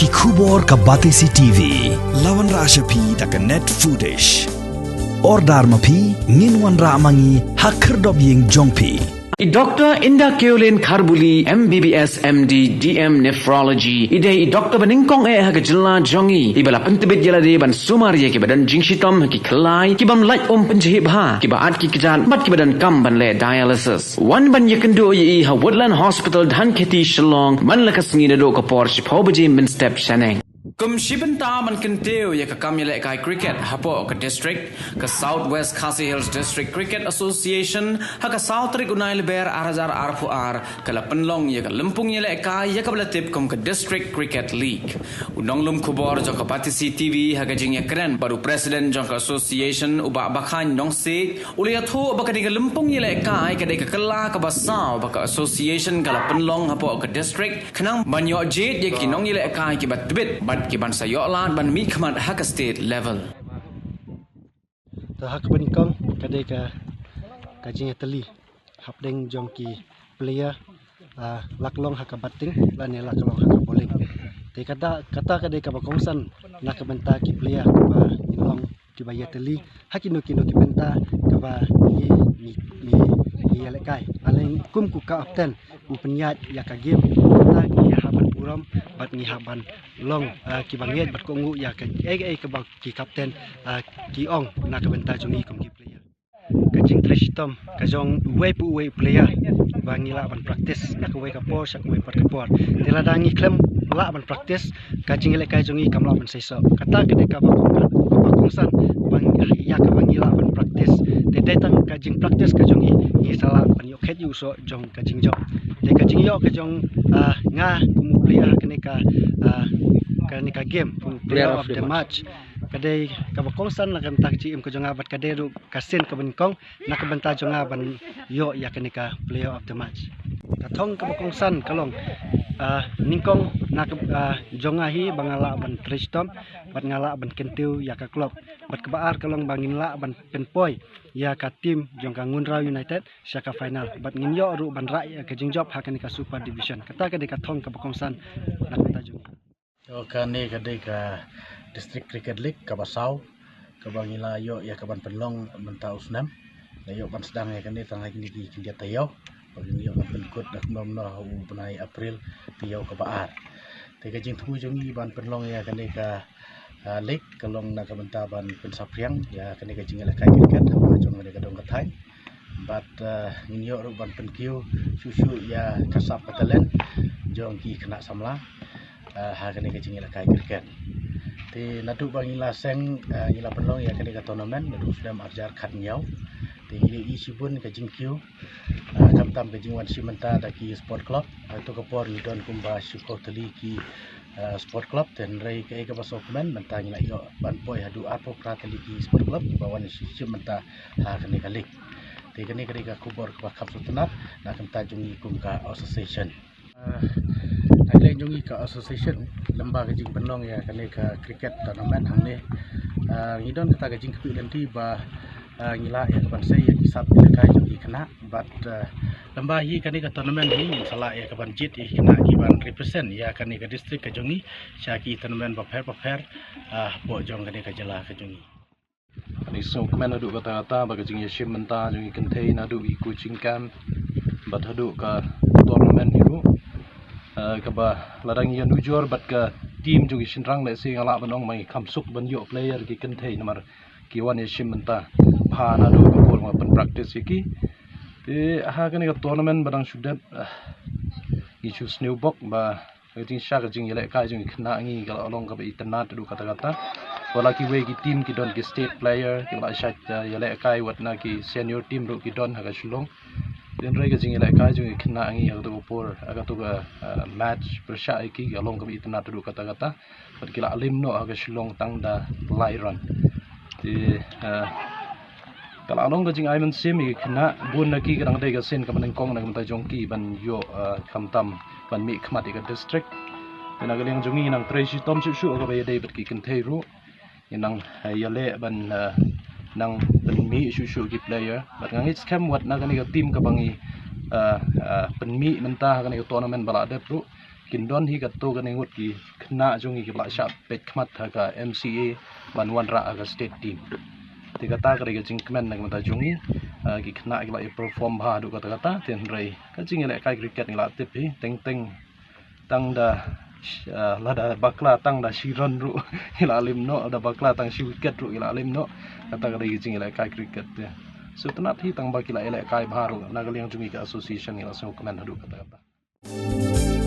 ki khubor ka Batisi TV lawan ra ashapi tak net footage ordar mapi nginwan ra mangi hakhir dob ying jongpi Dr. Inda Keolin Kharbuli MBBS MD DM Nephrology idai Dr. Baningkong haga jilla jongi ibala pentebit jalade ban sumariya ki badan jingshitom ki khlai ki bam light penjhi bha ki baat ki kijan mat ki badan kam ban le dialysis wan ban yakendo yi ha Woodland Hospital dhan kheti Shillong man lakas ngi do ka por shipho baji min step shaneng Kum shibanta man kenteu ya ka kamile kai cricket hapo ka district ka Southwest Khasi Hills District Cricket Association ha ka South Rik Unail Ber Arazar Arfuar kala penlong ya ka lempung ya le kai ya ka belatip kum ka District Cricket League unong lum khubor jo ka Batisi TV ha ka jing ya kren baru president jo ka association uba bakhan nong se ulia tho ba ka ding lempung ya le kai ka de ka kala ka basau ba ka association kala penlong hapo ka district khnang banyo jet ya ki nong ya le kai ki batbit ki ban sayoklan ban mi khamat hak state level to hak Baningkong kadai ka jing tali hapdeng jongki player laklong hak batting lan laklong hak bowling te kata kadai ka bakongsan nak benta ki player ba ilong ki ba tali hakino ki benta ka ba ni lekai aleng kum ku ka apten u penyat ya ka game kata ki haban puram bat ni haban long ki banget bat ko ngu ya ka ka ba ki kapten ki ong nak benta jungi kum ki player ka jing trishtom ka jong we player bangila ban practice nak we ka po sak we pat ka por tiladangi klem la ban practice ka jing le kai jungi kam la ban seiso kata ke ka bakongsan bang ya ka bangila ban practice te datang ka jing practice ka jungi ni sala ban yo khet yu so jong ka jing jo te ka jing yo ka jong nga kum player ka game player of the match kadai ka bakongsan nak benta ci im ko jonga bat kadai ru kasen ka Baningkong nak benta jonga ban yo ya ka player of the match kathong ka bakongsan kalong Ningkong nak jonga hi bangala ban tristom bat ngala ban kentiu ya ka club bat kebaar kalong bangin la ban penpoi ya ka tim jong ka Ngunra United syaka final bat nginyo ru ban ra ya ka jingjob ha ka super division kata kadai kathong ka bakongsan nak benta jonga so kane kadai ka District Cricket League ka Basau ka bangila yo ya ka ban penlong menta usnam la yo ban sedang ya kane tang lagi ki kindia tayo bagi yo ban penkut dak nom no bunai April tiyo ka baar te ka jing thu jongi ban penlong ya kane ka league kalong na ka benta ban pensapriang ya kane ka jingala kai cricket ha jong ka dong ka thai but yo ru ban penkiu susu ya kasap ka talent jong ki kena samla ha kane ka jingala kai cricket ti nadu bangila seng ila penlong ya kene ka tournament nadu sudah arjar khat nyau ti i sibun ka jingkiu tam ka jingwan simenta da ki sport club to ka por yudon kumba syukur teli ki sport club ten rei ka baso komen mentang ila yo ban boy hadu apo pra teli ki sport club bawan simenta ha kene ka lik ti kene ka kubor ka kap sultanat na kam tajungi kum ka association Thailand jungi ka association lembaga jing penlong ya kane ka cricket tournament hangne ngidon kata ka jing kpi lenti ba ngila ya ban sei ya kisap ka jungi kena but lembaga hi kane ka tournament hi sala ya ka ban jit hi kena ki ban represent ya kane ka district ka jungi syaki tournament ba pher bo jong kane ka jala ka jungi ani so kmen adu kata ba ka jing yashim menta jungi kentei nadu i coaching camp bat hadu ka tournament hiru kaba ladang yan ujor bat ka team jungi sinrang le sing ala banong mai khamsuk ban yo player ki kenthei namar ki wan yashim menta pha na do ko ma ban practice ki te ha kan ka tournament badang sudat isu snowbox ba tin sha ka jing yele ka jing khna ngi ka along ka itana du kata kata wala ki we ki team ki don ki state player ki ba sha yele kai wat na ki senior team ro ki don ha ka shulong den rega jing ila ka jing khna ngi aga to por aga to match persha ki along ka itna tu kata kata pat kila alim no aga shilong tang da lai run ti kala along ka jing aiman sim ki khna bun na ki kadang dai ka sen ka Baningkong na ka jongki ban yo khamtam ban mi khmat ka district na ga leng jongi nang tracy tom chu aga ba dai bat ki kenthei ru inang yale ban nang penmi isu ki player bat ngangit scam wat na kani ka team ka bangi penmi menta kani ka tournament bala de pro kindon hi kat to kan engut ki khna jungi ki ba sha pet khmat tha ka MCA banwan ra aga state team ti kata kare ga jing kmen nang mata jungi ki khna ki ba perform ba du kata kata ten rei ka jing le kai cricket ni la tip hi teng teng tang da lada bakla tang da shiron ru ilalim no da bakla tang shi wicket ru ilalim no kata kare ga jing le kai cricket te so tanat hi tang ba ki la ele kai baru nagaliang jungi ka association ila so kmen hadu kata kata